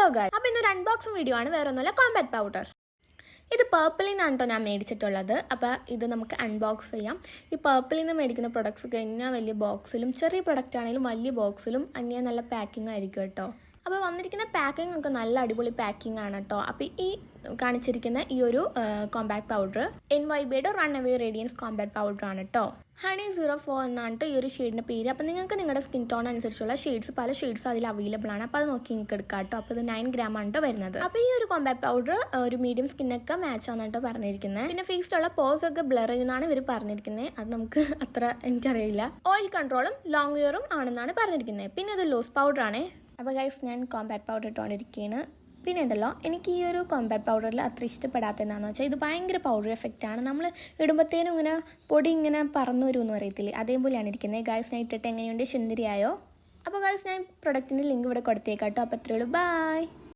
Hello guys, അപ്പോൾ ഇന്നൊരു unboxing video ആണ്, വേറെ ഒന്നുമല്ല, കോമ്പാക്ട് പൗഡർ. ഇത് പേർപ്പിളിൽ നിന്നാണ് കേട്ടോ ഞാൻ മേടിച്ചിട്ടുള്ളത്. അപ്പോൾ ഇത് നമുക്ക് അൺബോക്സ് ചെയ്യാം. ഈ പേർപ്പിളിൽ നിന്ന് മേടിക്കുന്ന പ്രൊഡക്ട്സ് കഴിഞ്ഞാൽ വലിയ ബോക്സിലും, ചെറിയ പ്രൊഡക്റ്റ് ആണെങ്കിലും വലിയ ബോക്സിലും അന്യ നല്ല പാക്കിംഗ് ആയിരിക്കും കേട്ടോ. അപ്പോൾ വന്നിരിക്കുന്ന പാക്കിംഗ് ഒക്കെ നല്ല അടിപൊളി പാക്കിംഗ് ആണ് കേട്ടോ. അപ്പോൾ ഈ കാണിച്ചിരിക്കുന്ന ഈ ഒരു കോമ്പാക്ട് പൗഡർ NYBയുടെ run away radiance compact powder ആണ് കേട്ടോ. ഹണി 04 എന്നാണ് ഈ ഒരു ഷെയ്ഡിൻ്റെ പേര്. അപ്പോൾ നിങ്ങൾക്ക് നിങ്ങളുടെ സ്കിൻ ടോൺ അനുസരിച്ചുള്ള ഷെയ്ഡ്സ്, പല ഷെയ്ഡ്സ് അതിൽ അവൈലബിൾ ആണ്. അപ്പോൾ അത് നോക്കി നിങ്ങൾക്ക് എടുക്കാം കേട്ടോ. അപ്പോൾ ഇത് 9 gram ആണ് കേട്ടോ വരുന്നത്. അപ്പോൾ ഈ ഒരു കോമ്പാക്ട് പൗഡർ ഒരു മീഡിയം സ്കിന്നൊക്കെ മാച്ച് ആണ് കേട്ടോ പറഞ്ഞിരിക്കുന്നത്. പിന്നെ ഫേസിലുള്ള പോസ് ഒക്കെ ബ്ലർ ചെയ്യുന്നതാണ് ഇവർ പറഞ്ഞിരിക്കുന്നത്. അത് നമുക്ക് അത്ര എനിക്കറിയില്ല. ഓയിൽ കൺട്രോളും ലോങ് വെയറും ആണെന്നാണ് പറഞ്ഞിരിക്കുന്നത്. പിന്നെ ഇത് ലൂസ് പൗഡർ ആണ്. അപ്പോൾ ഗൈസ്, ഞാൻ കോമ്പാക്ട് പൗഡർ ഇട്ടുകൊണ്ടിരിക്കുകയാണ്. പിന്നെ ഉണ്ടല്ലോ, എനിക്ക് ഈ ഒരു കോമ്പാക്ട് പൗഡറിൽ അത്ര ഇഷ്ടപ്പെടാത്ത എന്താണെന്ന് വെച്ചാൽ ഇത് ഭയങ്കര പൗഡർ എഫക്റ്റ് ആണ്. നമ്മൾ ഇടുമ്പോഴത്തേനും ഇങ്ങനെ പൊടി ഇങ്ങനെ പറന്നു വരുമെന്ന് പറയത്തില്ലേ, അതേപോലെയാണ് ഇരിക്കുന്നത്. ഗൈസ്, ഞാൻ ഇട്ടിട്ട് എങ്ങനെയുണ്ട്, സുന്ദരിയായോ? അപ്പോൾ ഗൈസ്, ഞാൻ പ്രൊഡക്റ്റിൻ്റെ ലിങ്ക് ഇവിടെ കൊടുത്തേക്കാം കേട്ടോ. അപ്പോൾ അത്രയേ ഉള്ളൂ, ബൈ.